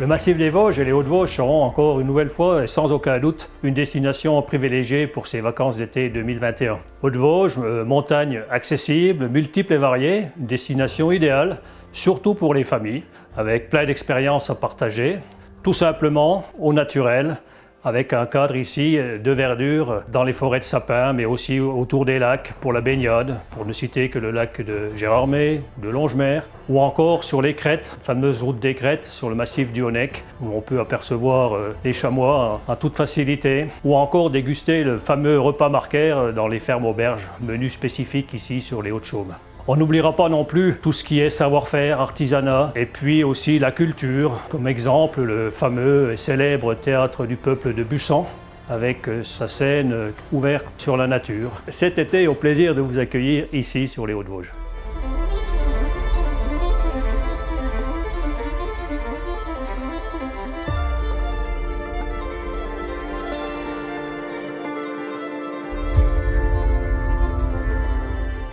Le massif des Vosges et les Hauts-de-Vosges seront encore une nouvelle fois et sans aucun doute une destination privilégiée pour ces vacances d'été 2021. Hauts-de-Vosges, montagne accessible, multiples et variées, une destination idéale, surtout pour les familles, avec plein d'expériences à partager, tout simplement au naturel, avec un cadre ici de verdure dans les forêts de sapins, mais aussi autour des lacs pour la baignade, pour ne citer que le lac de Gérardmer, de Longemer, ou encore sur les crêtes, la fameuse route des crêtes sur le massif du Honeck, où on peut apercevoir les chamois en toute facilité, ou encore déguster le fameux repas marquaire dans les fermes auberges, menu spécifique ici sur les Hauts-de-Chaume. On n'oubliera pas non plus tout ce qui est savoir-faire, artisanat, et puis aussi la culture, comme exemple le fameux et célèbre théâtre du peuple de Bussan, avec sa scène ouverte sur la nature. Cet été, au plaisir de vous accueillir ici sur les Hauts-de-Vosges.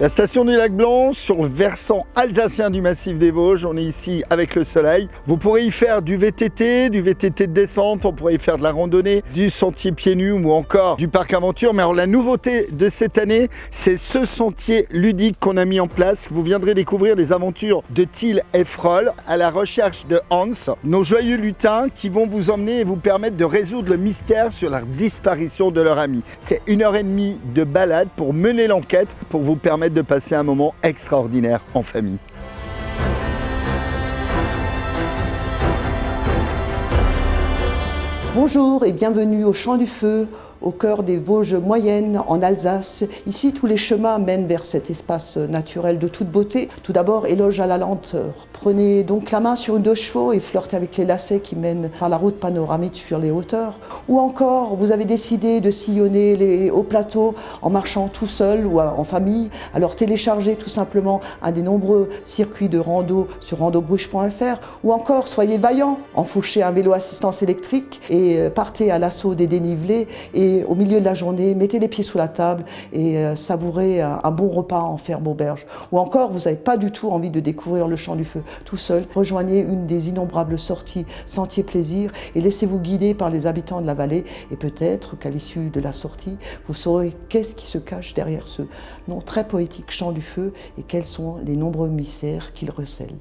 La station du Lac Blanc, sur le versant alsacien du massif des Vosges, on est ici avec le soleil. Vous pourrez y faire du VTT de descente, on pourrait y faire de la randonnée, du sentier pieds nus ou encore du parc aventure. Mais alors la nouveauté de cette année, c'est ce sentier ludique qu'on a mis en place. Vous viendrez découvrir les aventures de Till et Froll à la recherche de Hans, nos joyeux lutins qui vont vous emmener et vous permettre de résoudre le mystère sur la disparition de leur ami. C'est 1h30 de balade pour mener l'enquête, pour vous permettre de passer un moment extraordinaire en famille. Bonjour et bienvenue au Champ du Feu, au cœur des Vosges moyennes en Alsace. Ici, tous les chemins mènent vers cet espace naturel de toute beauté. Tout d'abord, éloge à la lenteur. Prenez donc la main sur une 2 chevaux et flirtez avec les lacets qui mènent par la route panoramique sur les hauteurs. Ou encore, vous avez décidé de sillonner les hauts plateaux en marchant tout seul ou en famille. Alors téléchargez tout simplement un des nombreux circuits de rando sur randobruche.fr. Ou encore, soyez vaillant, enfouchez un vélo assistance électrique et partez à l'assaut des dénivelés. Et au milieu de la journée, mettez les pieds sous la table et savourez un bon repas en ferme auberge. Ou encore, vous n'avez pas du tout envie de découvrir le Champ du Feu tout seul, rejoignez une des innombrables sorties Sentier Plaisir et laissez-vous guider par les habitants de la vallée. Et peut-être qu'à l'issue de la sortie, vous saurez qu'est-ce qui se cache derrière ce nom très poétique Champ du Feu et quels sont les nombreux mystères qu'il recèle.